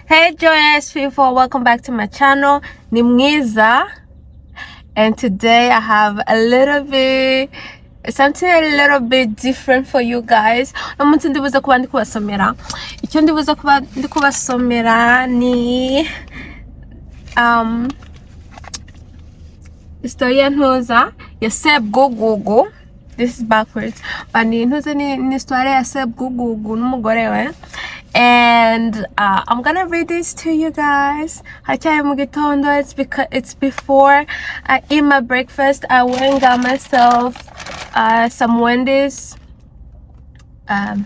Hey joyous people, welcome back to my channel. Ni Mwiza, and today I have something a little bit different for you guys. Umunsi ndibuza kuba ndikubasomera. Icyo ndibuza kuba ndikubasomera ni historia ntuza ya SEBWUGUGU. This is backwards. But ni ntuza ni historia ya SEBWUGUGU n'umugore we. And I'm gonna read this to you guys. It's before I eat my breakfast. I went and got myself some Wendy's. And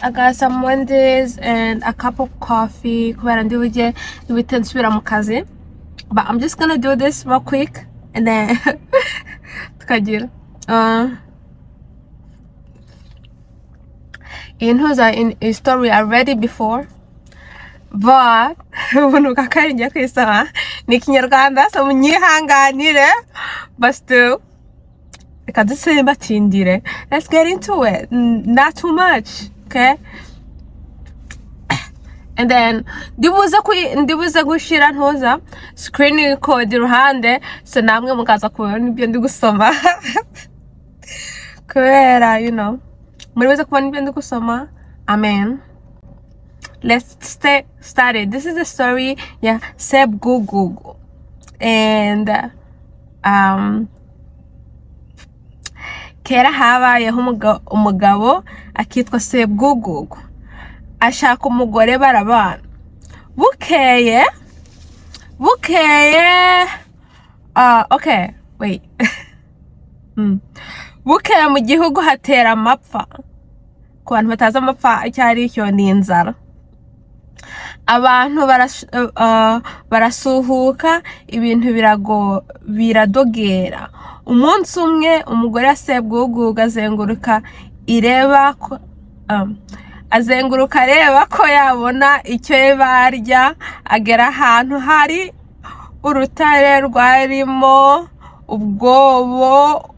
I got some Wendy's and a cup of coffee. But I'm just gonna do this real quick and then in a story I read it before, but but still let's get into it. Not too much, okay? And then ndibuza gushira ntuza screen record iruhande, so namwe mukaza kubona ibyo ndi gusoma kubera amen. Let's stay started. This is the story SEBWUGUGU. And kera habayeho umugabo akitwa SEBWUGUGU, ashaka umugore barabana. Bukeye okay, wait. Bukeye mu gihugu hatera amapfa. Ku bantu batazi amapfa cyari cyo ni inzara. Abantu barasuhuka, ibintu biradogera. Umunsi umwe umugore wa SEBWUGUGU azenguruka areba ko yabona icyo barya. Agera ahantu hari urutare rwarimo ubwobo.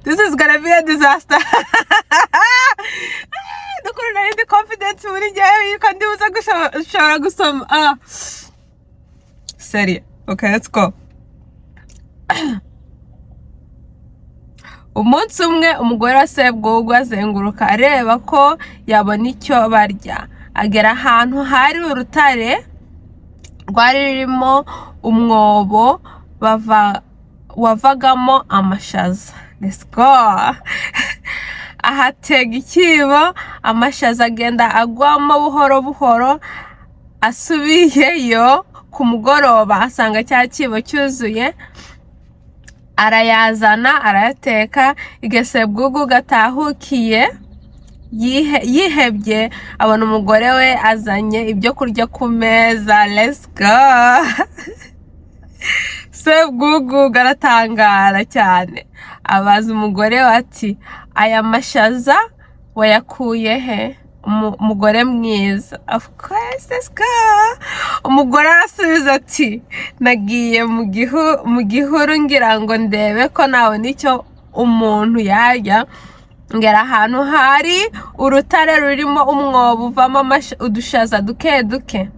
This is gonna be a disaster. I need the confidence you can do some Serious. Okay, let's go. Umunsi umwe umugore wa SEBWUGUGU azenguruka areba ko yabona icyo barya. Agera ahantu hari urutare rwari rurimo umwobo wavagamo amashaza. Let's go. Ahatega ikibo, amashaza agenda agwamo buhoro buhoro. Asubiyeyo ku mugoroba asanga cya kibo cyuzuye. Arayazana arayateka. SEBWUGUGU gatahukiye yihebye abona umugore we azanye ibyo kurya ku meza. Let's go. SEBWUGUGU aratangara cyane, abaza umugore we ati, aya mashaza wayakuye he umugore mwiza? Of course, let's go. Umugore arasubiza ati, nagiye mu gihuru ngira ngo ndebe ko nabona icyo umuntu yarya. Ngera ahantu hari urutare rurimo umwobo uvamo udushaza duke duke.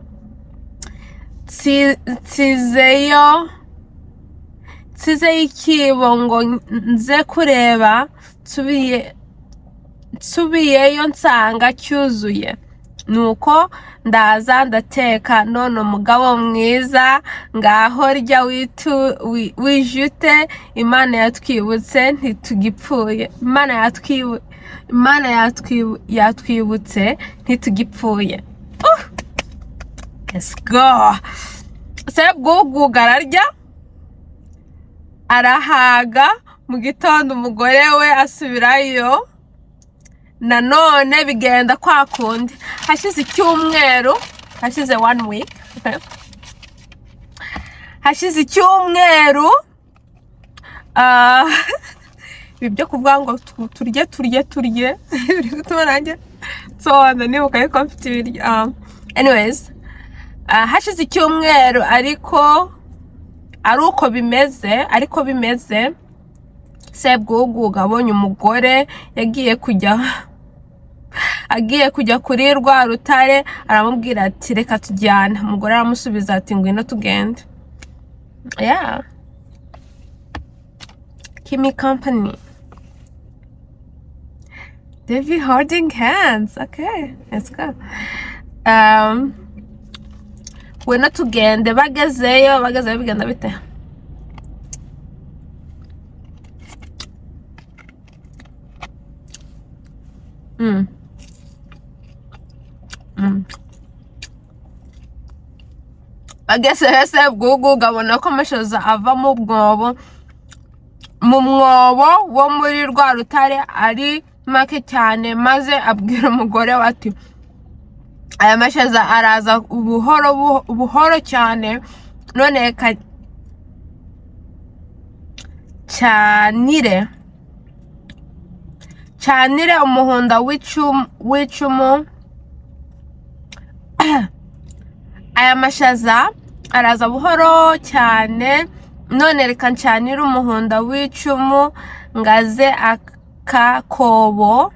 Nsizeyo ikibo ngo nze kureba. Nsubiyeyo nsanga cyuzuye. Nuko ndaza ndateka. None umugabo mwiza, ngaho rya wijute. Imana yatwibutse ntitugipfuye. Imana yatwibutse ntitugipfuye. Let's go. SEBWUGUGU ararya arahaga. Mu gitondo umugore we asubirayo. Nanone bigenda kwa kundi. Hashize icyumweru, hashize 1 week. Hashize icyumweru, ibyo kuvuga ngo turye turange so nibuka yuko mfite ibiryo. Anyways, hashize icyumweru ariko bimeze SEBWUGUGU abonye umugore yagiye kujya agiye kujya kuri rwa rutare aramubwira ati reka tujyane. Umugore aramusubiza ati ngwino tugende. Yeah, keep me company. They be holding hands. Okay, let's go. Ngwino tugende. Bagezeyo bigenda bite? Bagezeyo Sebwugugu abona ko amashaza ava mu mwobo wo muri rwa rutare ari make cyane, maze abwira umugore we ati aya mashaza araza buhoro cyane, none canire umuhunda w'icumu. Aya mashaza araza buhoro cyane, none reka ncanire umuhunda w'icumu ngaze akakobo,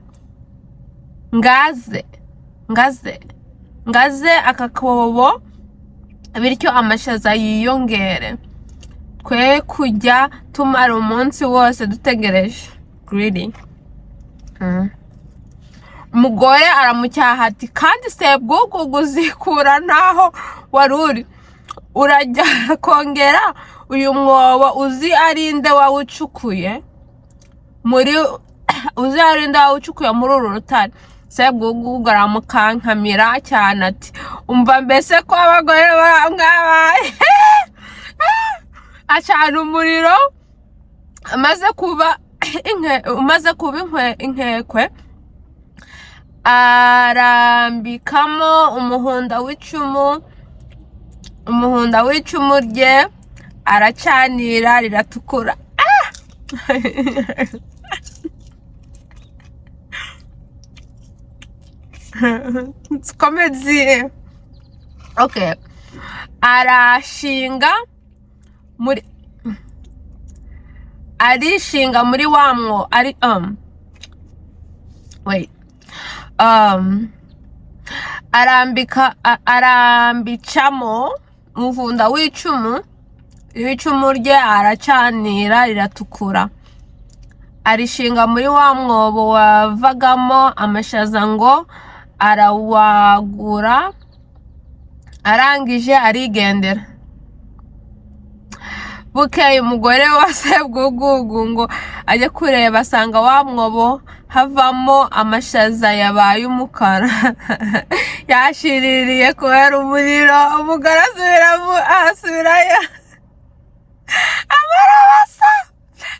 ngaze akakobo, bityo amashaza yiyongere, twe kujya tumara umunsi wose dutegereje. Greedy. Umugore aramucyaha ati kandi Sebwugugu uzikura naho waruri, urajya kongera uyu mwobo uzi arinde wawucukuye muri uru rutare. Sebwugugu aramukankamira cyane ati umva mbese ko abagore bamwabaye. Acana umuriro amaze kuba inkekwe, arambikamo umuhunda w'icumu rye, aracanira riratukura. It's comedy. Okay, arishinga muri wamwo ari arambicamo umuhunda w'icumu rye, aracanira riratukura, arishinga muri wa mwobo wavagamo amashaza ngo arawagura, arangije arigendera. Bukeye umugore wa Sebwugugu ngo ajye kureba, asanga wa mwobo havamo amashaza yabaye umukara. Yashiririye kubera umuriro. Umugore asubirayo amarabasa,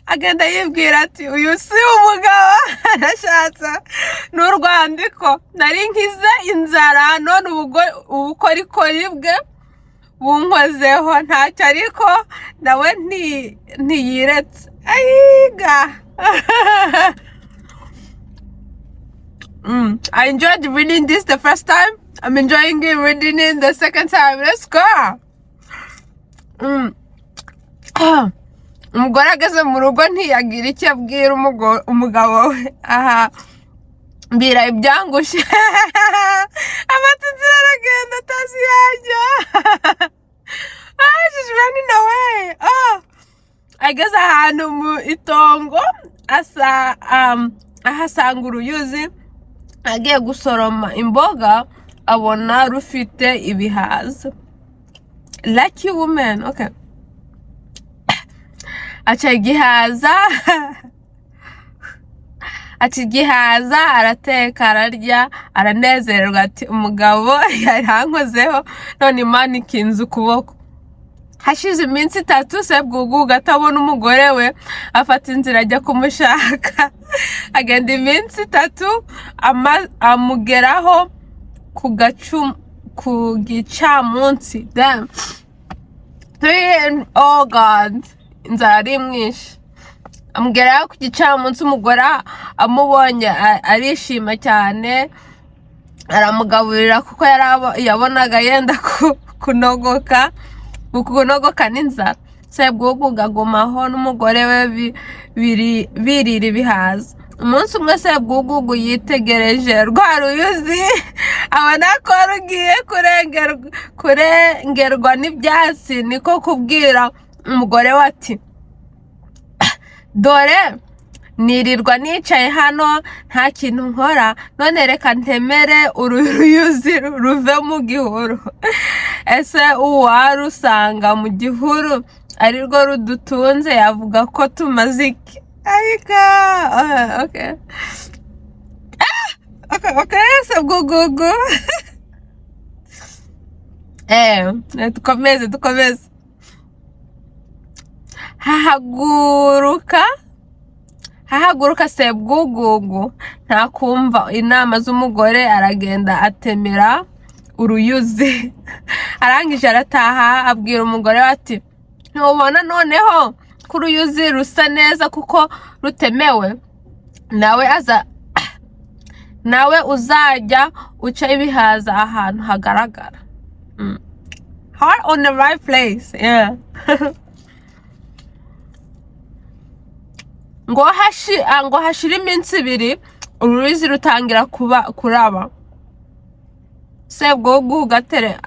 agenda yibwira ati uyu si umugabo arashatse n'urwandiko, nari nkize inzara, none ubukorikori bwe bunkozeho, ntacyo ariko nawe ntiyiretse. Ayiga. I enjoyed reading this the first time. I'm enjoying reading it the second time. Let's go. Umugore ageze mu rugo ntiyagira icyo abwira umugabo we. Mbira ibyangushe. Amatsinzira aragenda atazi yajya. She's running away. Ageze ahantu mu itongo, ahasanga uruyuzi, agiye gusoroma imboga, abona rufite ibihaza. Lucky woman. Okay. Aca igihaza arateka, ararya, aranezererwa ati umugabo yarankozeho, none Imana ikinze ukuboko. Hashize iminsi 3 Sebwugugu atabona umugore we, afata inzira ajya kumushaka. Agenda iminsi 3 amugeraho ku gicamunsi. Damn. Oh God, inzara ari mwinshi. Amugeraho ku gicamunsi, umugore amubonye arishima cyane, aramugaburira kuko yabonaga yenda kunogoka n'inzara. Sebwugugu agumaho n'umugore we birira ibihaza. umunsi umwe Sebwugugu yitegereje rwa ruyuzi abona ko rugiye kurengerwa n'ibyatsi, niko kubwira umugore we ati dore nirirwa nicaye hano nta kintu nkora, none reka ntemere uruyuzi ruve mu gihuru. Ese uwarusanga mu gihuru ari rwo rudutunze yavuga ko tumaze iki? Okay. Okay, Sebwugugu. Dukomeze. Hahaguruka Sebwugugu ntakumva inama z'umugore, aragenda atemera uruyuzi. Arangije arataha abwira umugore we ati ntubona noneho ko uruyuzi rusa neza kuko rutemewe, nawe uzajya uca ibihaza ahantu hagaragara. Heart on the right place. Yeah. ngo hashira iminsi 2 uruyuzi rutangira kuraba. Sebwugugu gatere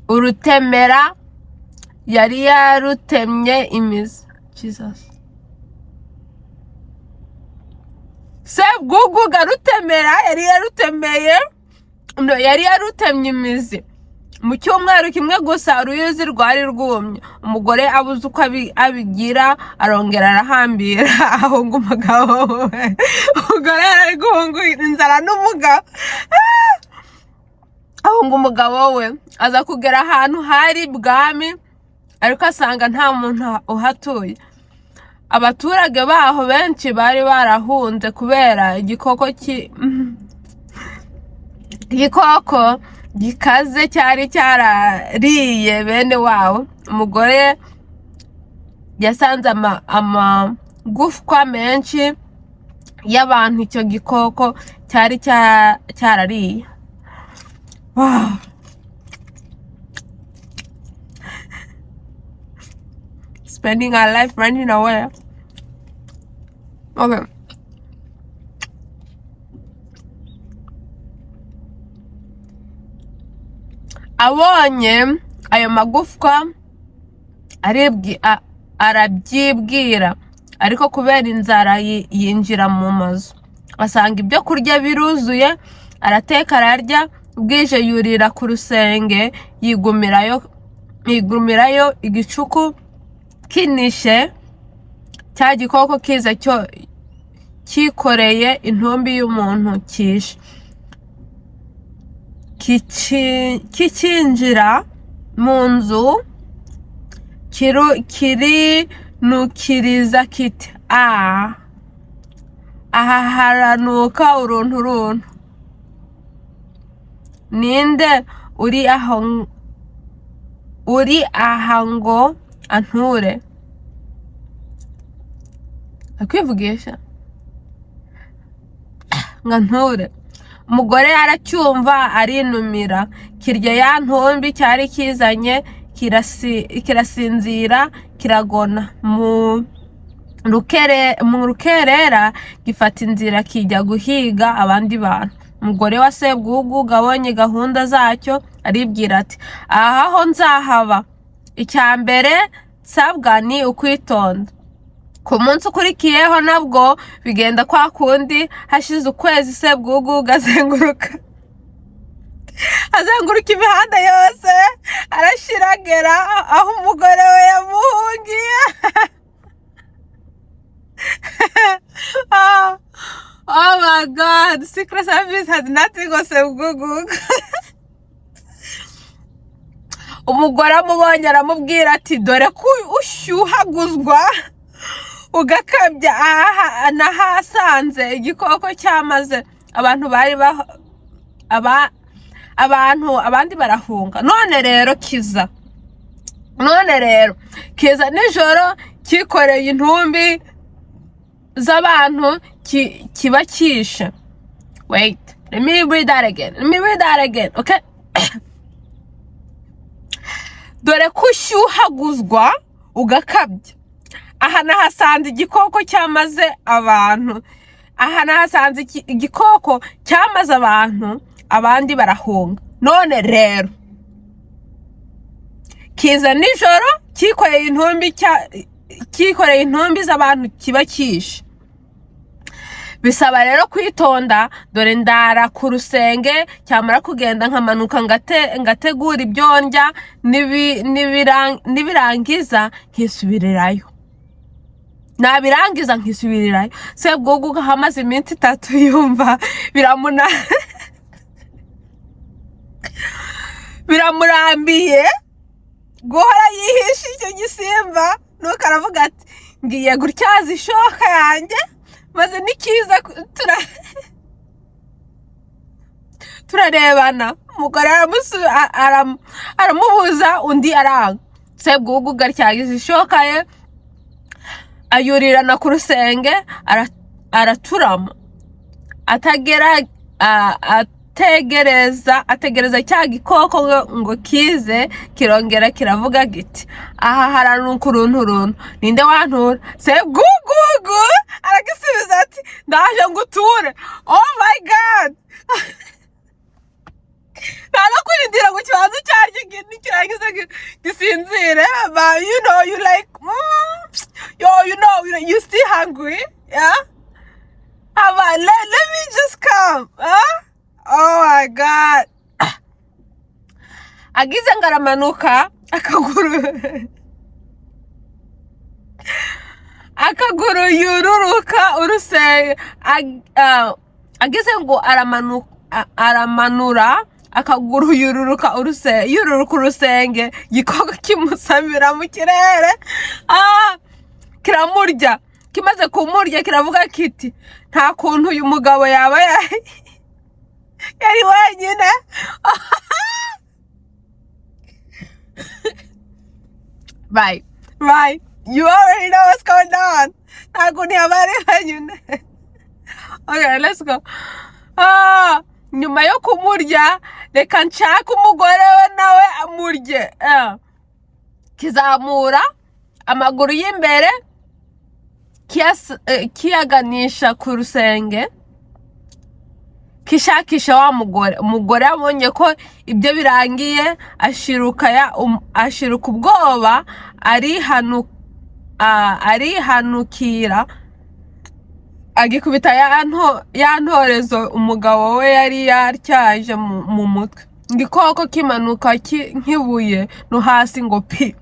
urutemera yari yarutemye imizi. Jesus. Sebwugugu garutemera yari yarutemye imizi. Mu cyumweru kimwe gusa uruyuzi rwari rwumye. Umugore abuze uko abigira, arongera arahambira ahunga umugabo we. Umugore ari guhunga inzara n'umugabo. Ahunga umugabo we aza kugera ahantu hari bwami, ariko asanga nta muntu uhatuye. Abaturage baho benshi bari barahunze kubera igikoko gikaze cyari cyarariye bene wabo. Umugore yasanze amagufwa menshi y'abantu icyo gikoko cyari cyarariye. Wow. Spending our life running away. Okay. Abonye ayo magufwa arabyibwira, ariko kubera inzara yinjira mu mazu. Asanga ibyo kurya biruzuye, arateka ararya, bwije yurira ku rusenge yigumirayo igicuku kinishe cya gikoko kiza cyo kikoreye intumbi y'umuntu kishe. Kikinjira mu nzu kirinukiriza kiti aha haranuka uruntu. Ninde uri aha ngo anture? Akwivugisha ngo anture. Umugore aracyumva arinumira, kirya ya ntumbi cyari kizanye, kirasinzira kiragona. Mu rukerera gifata inzira kijya guhiga abandi bantu. Umugore wa Sebwugugu abonye gahunda zacyo aribwira ati aha ho nzahaba. Icyambere sabwa ni ukwitonda. Ku munsi ukurikiyeho nabwo bigenda kwa kundi. Hashize ukwezi Sebwugugu azenguruka imihanda yose, arashiragera aho umugore we yamuhungiye. Oh my God, Secret Service has nothing on Sebwugugu. Umugore amubonye aramubwira ati dore ko ushyuhaguzwa ugakabya aha nahasanze igikoko cyamaze abantu abandi barahunga. None rero kiza nijoro kikoreye intumbi z'abantu kiba kishe. Wait, let me read that again. Okay. Dore ko ushyuhaguzwa ugakabya aha nahasanze igikoko cyamaze abantu aha nahasanze igikoko cyamaze abantu abandi barahunga. None rero kiza nijoro kikoreye intumbi z'abantu kiba kishe. Bisaba rero kwitonda, dore ndara ku rusenge, cyamara kugenda nkamanuka ngategura ibyo ndya, nibirangiza nkisubirirayo. Nabirangiza nkisubirirayo. Sebwugugu hamaze iminsi 3 yumva biramurambiye guhora yihisha icyo gisimba. Nuko aravuga ati ngiye gutyaza ishoka yanjye maze nikiza turarebana. Umugore aramubuza, undi aranga. Sebwugugu atyaza ishoka ye, ayurirana ku rusenge, araturama. Ategereza cya gikoko ngo kize, kirongera kiravuga giti aha haranuka urunturuntu, ninde wantura? Sebwugugu aragisubiza ati ndaje nguture. Oh my god. Ntabwo kwirindira ngo kibanza cyarye nikirangiza gisinzire. But you like you still hungry, yeah? Let me just come, huh? Oh my god. Agize ngaramanuka akaguru yururuka urusenge. Agize ngo aramanura akaguru yururuka urusenge, gikoko kimusamira mu kirere. Kiramurya. Kimaze kumurya kiravuga kiti nta kuntu uyu mugabo yaba yari wenyine. Right. You already know what's going on. Nta kuntu yaba yari wenyine. Okay, let's go. Nyuma yo kumurya, reka nshaka umugore we nawe amurye. Kizamura amaguru y'imbere, kiyaganisha ku rusenge, kishakisha wa mugore. Umugore abonye ko ibyo birangiye, ashiruka ubwoba, arihanukira, agikubita ya ntorezo umugabo we yari yatyaje mu mutwe. Igikoko kimanuka nk'ibuye no hasi ngo pi.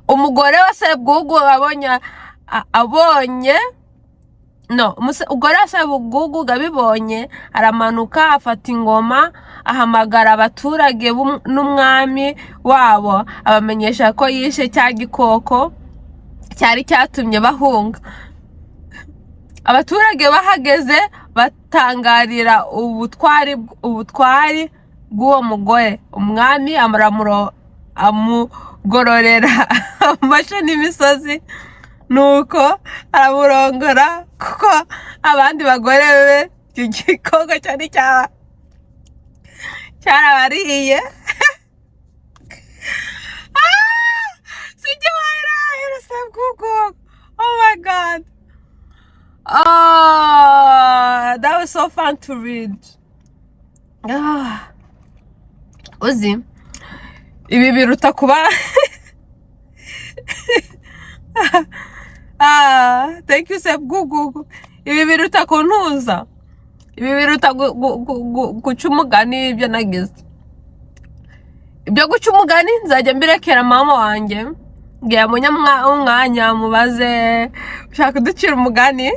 Umugore wa Sebwugugu umugore wa Sebwugugu abibonye, aramanuka afata ingoma, ahamagara abaturage n'umwami wabo, abamenyesha ko yishe cya gikoko cyari cyatumye bahunga. Abaturage bahageze batangarira ubutwari bw'uwo mugore. Umwami amugororera amasho n'imisozi, nuko aramurongora kuko abandi bagore be icyo gikoko cyari cyarabariye. Sebwugugu. Oh my god. That was so fun to read. Uzi ibi biruta kuba thank you Sebwugugu. Ibi biruta kuntuza, ibi biruta guca umugani. Ibyo nagize ibyo guca umugani nzajya mbirekera mama wanjye, ngiye umwanya mubaze ushaka kuducira umugani.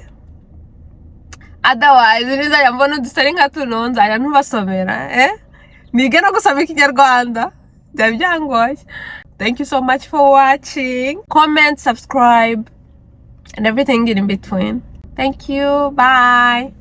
Otherwise nizajya mbona udusari nka tuno nzajya ntubasomera, nige no gusoma ikinyarwanda byaba byangoye. Thank you so much for watching. Comment, subscribe, and everything in between. Thank you. Bye.